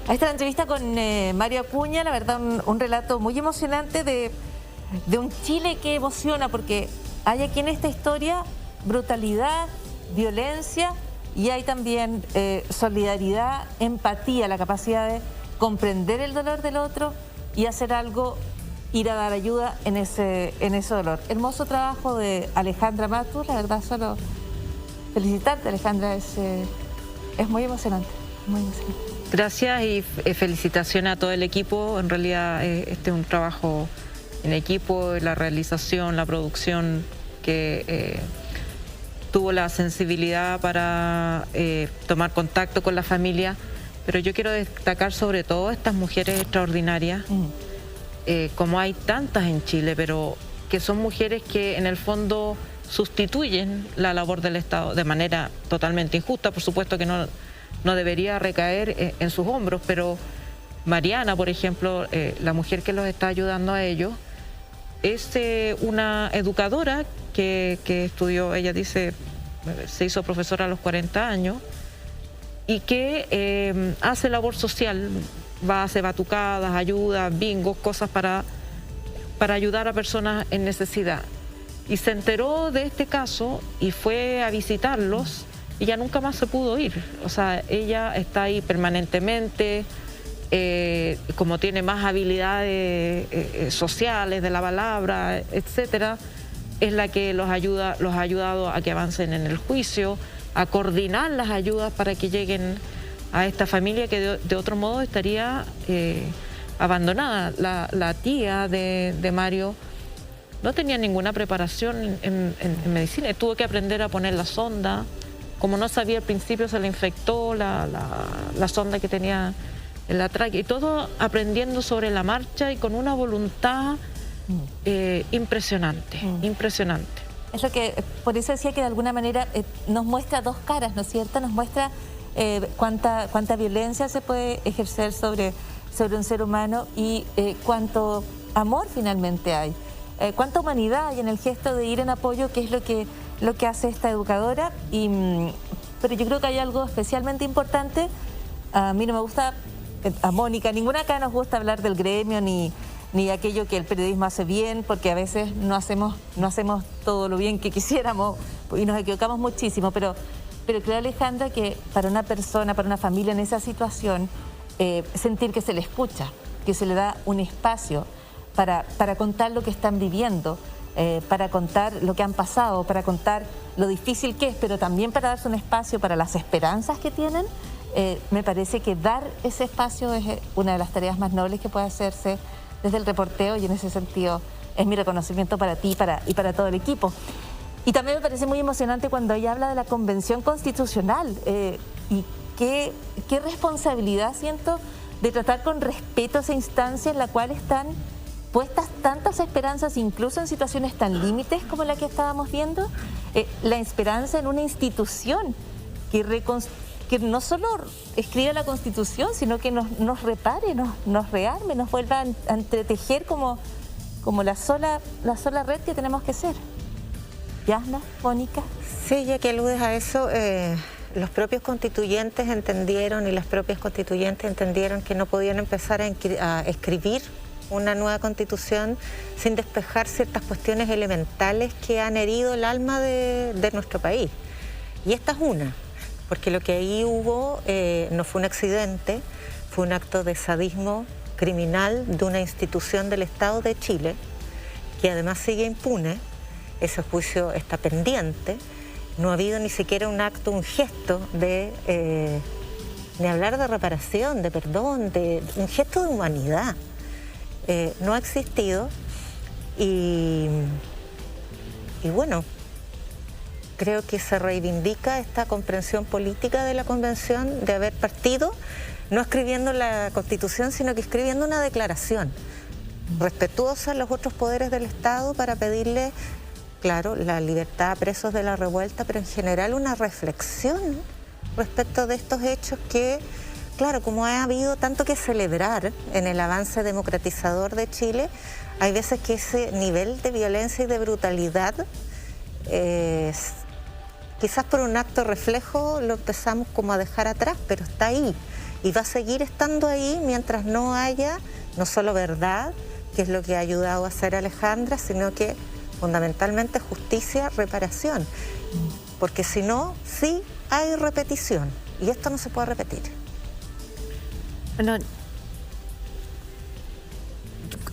a esta entrevista con Mario Acuña. La verdad, un relato muy emocionante de un Chile que emociona, porque hay aquí en esta historia brutalidad, violencia, y hay también solidaridad, empatía, la capacidad de comprender el dolor del otro y hacer algo, ir a dar ayuda en ese dolor. Hermoso trabajo de Alejandra Matus, la verdad, solo felicitarte, Alejandra, es muy emocionante, muy emocionante. Gracias y felicitaciones a todo el equipo. En realidad este es un trabajo en equipo, la realización, la producción que tuvo la sensibilidad para tomar contacto con la familia, pero yo quiero destacar sobre todo estas mujeres extraordinarias, como hay tantas en Chile, pero que son mujeres que en el fondo sustituyen la labor del Estado de manera totalmente injusta. Por supuesto que no debería recaer en sus hombros, pero Mariana, por ejemplo, la mujer que los está ayudando a ellos, es una educadora que estudió, ella dice, se hizo profesora a los 40 años y que hace labor social, hace batucadas, ayudas, bingos, cosas para ayudar a personas en necesidad. Y se enteró de este caso y fue a visitarlos y ya nunca más se pudo ir. O sea, ella está ahí permanentemente, como tiene más habilidades sociales de la palabra, etcétera, es la que los ha ayudado a que avancen en el juicio, a coordinar las ayudas para que lleguen a esta familia que de otro modo estaría abandonada. La tía de Mario no tenía ninguna preparación en medicina, tuvo que aprender a poner la sonda. Como no sabía al principio, se le infectó la sonda que tenía en la tráquea, y todo aprendiendo sobre la marcha y con una voluntad impresionante, impresionante. Es lo que, por eso decía que de alguna manera nos muestra dos caras, ¿no es cierto? Nos muestra cuánta violencia se puede ejercer sobre un ser humano y cuánto amor finalmente hay. Cuánta humanidad hay en el gesto de ir en apoyo, que es lo que hace esta educadora. Pero yo creo que hay algo especialmente importante. A mí no me gusta, a Mónica, ninguna acá nos gusta hablar del gremio ni aquello que el periodismo hace bien, porque a veces no hacemos todo lo bien que quisiéramos y nos equivocamos muchísimo. Pero creo, Alejandra, que para una persona, para una familia en esa situación, sentir que se le escucha, que se le da un espacio para contar lo que están viviendo, para contar lo que han pasado, para contar lo difícil que es, pero también para darse un espacio para las esperanzas que tienen. Me parece que dar ese espacio es una de las tareas más nobles que puede hacerse desde el reporteo, y en ese sentido es mi reconocimiento para ti y para todo el equipo. Y también me parece muy emocionante cuando ella habla de la Convención Constitucional, y qué responsabilidad siento de tratar con respeto a esa instancia en la cual están puestas tantas esperanzas, incluso en situaciones tan límites como la que estábamos viendo. La esperanza en una institución que no solo escriba la Constitución, sino que nos repare, nos rearme, nos vuelva a entretejer como la sola red que tenemos que ser. Yasna, Mónica. Sí, ya que aludes a eso, los propios constituyentes entendieron y las propias constituyentes entendieron que no podían empezar a escribir una nueva constitución sin despejar ciertas cuestiones elementales que han herido el alma de nuestro país. Y esta es una, porque lo que ahí hubo no fue un accidente, fue un acto de sadismo criminal de una institución del Estado de Chile, que además sigue impune. Ese juicio está pendiente. No ha habido ni siquiera un acto, un gesto de ni hablar de reparación, de perdón, de un gesto de humanidad. No ha existido y bueno, creo que se reivindica esta comprensión política de la Convención de haber partido, no escribiendo la Constitución, sino que escribiendo una declaración respetuosa a los otros poderes del Estado para pedirle, claro, la libertad a presos de la revuelta, pero en general una reflexión respecto de estos hechos que, claro, como ha habido tanto que celebrar en el avance democratizador de Chile, hay veces que ese nivel de violencia y de brutalidad, quizás por un acto reflejo, lo empezamos como a dejar atrás, pero está ahí. y va a seguir estando ahí mientras no haya no solo verdad, que es lo que ha ayudado a hacer Alejandra, sino que fundamentalmente justicia, reparación. Porque si no, sí hay repetición y esto no se puede repetir. Bueno,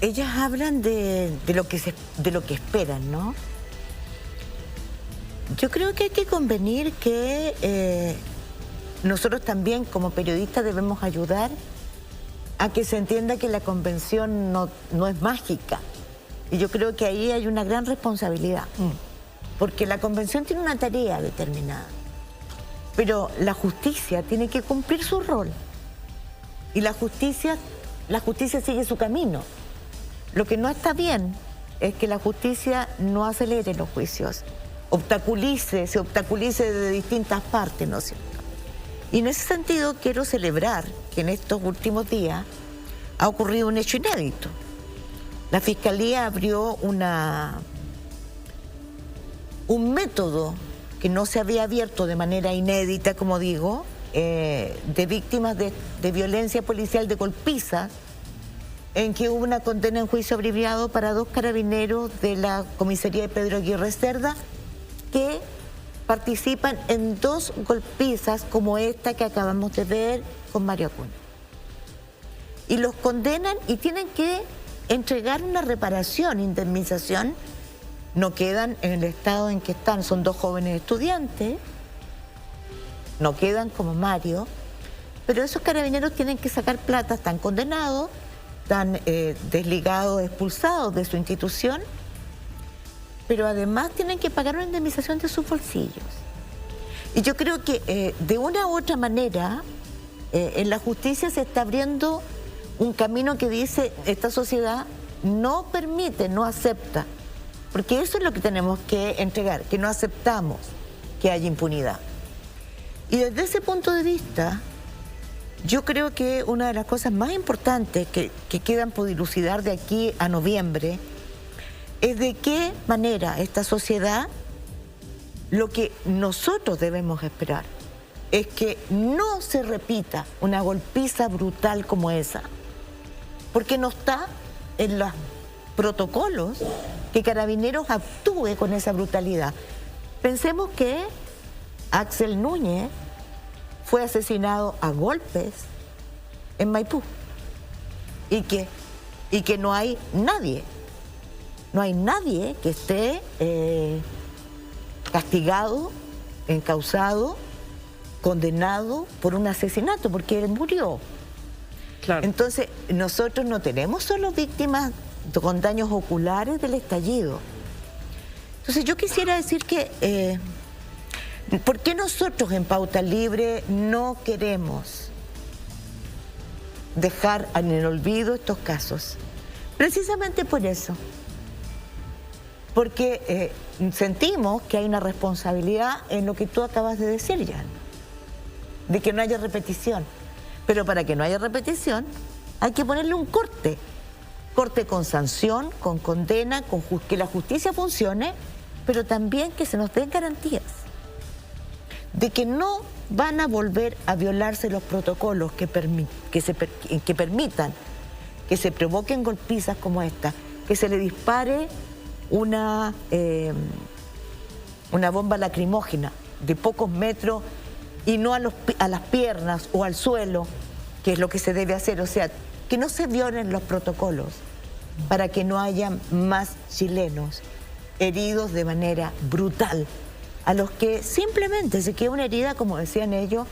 ellas hablan de lo que esperan, ¿no? Yo creo que hay que convenir que nosotros también como periodistas debemos ayudar a que se entienda que la convención no es mágica. Y yo creo que ahí hay una gran responsabilidad, porque la convención tiene una tarea determinada, pero la justicia tiene que cumplir su rol y la justicia sigue su camino. Lo que no está bien es que la justicia no acelere los juicios, se obstaculice de distintas partes, ¿no es cierto? Y en ese sentido quiero celebrar que en estos últimos días ha ocurrido un hecho inédito. La Fiscalía abrió un método que no se había abierto de manera inédita, como digo, de víctimas de violencia policial, de golpizas, en que hubo una condena en juicio abreviado para 2 carabineros de la comisaría de Pedro Aguirre Cerda que participan en 2 golpizas como esta que acabamos de ver con Mario Acuña. Y los condenan y tienen que entregar una reparación, indemnización. No quedan en el estado en que están, son 2 jóvenes estudiantes, no quedan como Mario, pero esos carabineros tienen que sacar plata, están condenados, están desligados, expulsados de su institución, pero además tienen que pagar una indemnización de sus bolsillos. Y yo creo que de una u otra manera en la justicia se está abriendo un camino que dice esta sociedad no permite, no acepta, porque eso es lo que tenemos que entregar, que no aceptamos que haya impunidad. Y desde ese punto de vista, yo creo que una de las cosas más importantes que quedan por dilucidar de aquí a noviembre es de qué manera esta sociedad, lo que nosotros debemos esperar, es que no se repita una golpiza brutal como esa, porque no está en los protocolos que Carabineros actúe con esa brutalidad. Pensemos que Axel Núñez fue asesinado a golpes en Maipú y que no hay nadie que esté castigado, encausado, condenado por un asesinato, porque él murió. Claro. Entonces, nosotros no tenemos solo víctimas con daños oculares del estallido. Entonces, yo quisiera decir que ¿por qué nosotros en Pauta Libre no queremos dejar en el olvido estos casos? Precisamente por eso. Porque sentimos que hay una responsabilidad en lo que tú acabas de decir, Jan, de que no haya repetición. Pero para que no haya repetición hay que ponerle un corte con sanción, con condena, con que la justicia funcione, pero también que se nos den garantías de que no van a volver a violarse los protocolos que permitan que se provoquen golpizas como esta, que se le dispare una bomba lacrimógena de pocos metros y no a las piernas o al suelo, que es lo que se debe hacer. O sea, que no se violen los protocolos para que no haya más chilenos heridos de manera brutal, a los que simplemente se queda una herida, como decían ellos,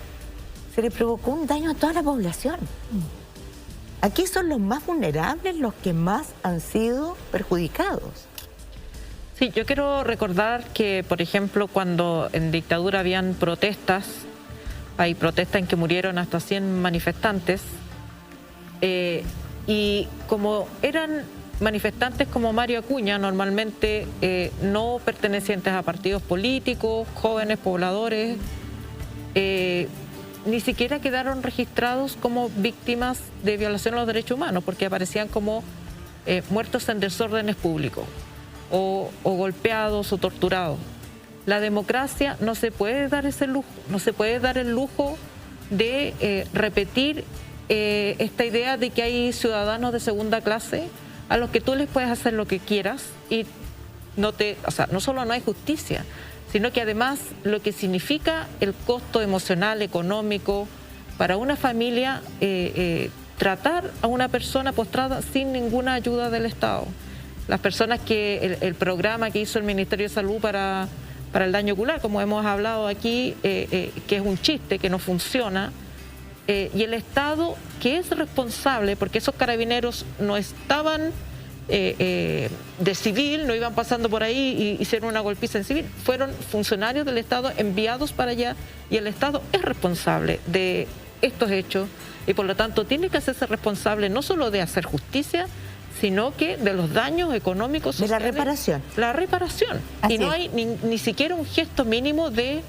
se le provocó un daño a toda la población. Aquí son los más vulnerables los que más han sido perjudicados. Sí, yo quiero recordar que, por ejemplo, cuando en dictadura habían protestas, hay protestas en que murieron hasta 100 manifestantes, y como eran manifestantes como Mario Acuña, normalmente no pertenecientes a partidos políticos, jóvenes pobladores, ni siquiera quedaron registrados como víctimas de violación a los derechos humanos, porque aparecían como muertos en desórdenes públicos, o golpeados o torturados. La democracia no se puede dar ese lujo, no se puede dar el lujo de repetir esta idea de que hay ciudadanos de segunda clase a los que tú les puedes hacer lo que quieras y no solo no hay justicia, sino que además lo que significa el costo emocional, económico, para una familia, tratar a una persona postrada sin ninguna ayuda del Estado. Las personas que el programa que hizo el Ministerio de Salud para el daño ocular, como hemos hablado aquí, que es un chiste, que no funciona, y el Estado, que es responsable, porque esos carabineros no estaban de civil, no iban pasando por ahí y hicieron una golpiza en civil, fueron funcionarios del Estado enviados para allá, y el Estado es responsable de estos hechos y por lo tanto tiene que hacerse responsable no solo de hacer justicia, sino que de los daños económicos sociales, de la reparación. La reparación. Así y no es. hay ni siquiera un gesto mínimo de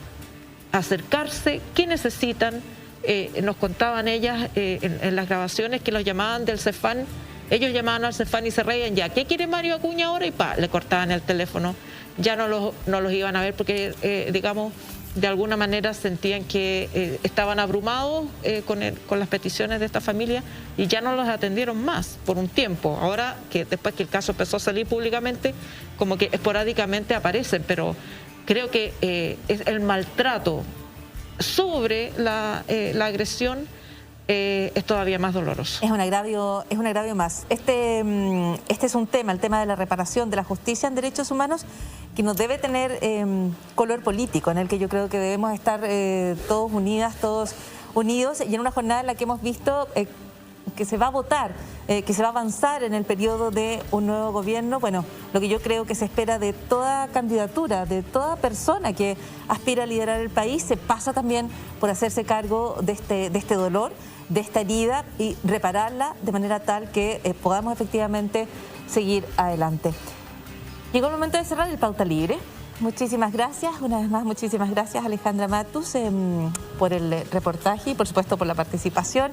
acercarse, qué necesitan. Nos contaban ellas en las grabaciones que los llamaban del CEFAN, ellos llamaban al CEFAN y se reían, ya, ¿qué quiere Mario Acuña ahora? Y le cortaban el teléfono, ya no los iban a ver porque, digamos, de alguna manera sentían que estaban abrumados con las peticiones de esta familia y ya no los atendieron más por un tiempo. Ahora, que después que el caso empezó a salir públicamente, como que esporádicamente aparecen, pero creo que es el maltrato sobre la agresión es todavía más doloroso. Es un agravio más. Este es un tema, el tema de la reparación, de la justicia en derechos humanos, que nos debe tener color político, en el que yo creo que debemos estar todos unidas, todos unidos, y en una jornada en la que hemos visto que se va a votar, que se va a avanzar en el periodo de un nuevo gobierno. Bueno, lo que yo creo que se espera de toda candidatura, de toda persona que aspira a liderar el país, se pasa también por hacerse cargo de este dolor, de esta herida y repararla de manera tal que podamos efectivamente seguir adelante. Llegó el momento de cerrar el Pauta Libre. Muchísimas gracias, una vez más, muchísimas gracias Alejandra Matus por el reportaje y por supuesto por la participación.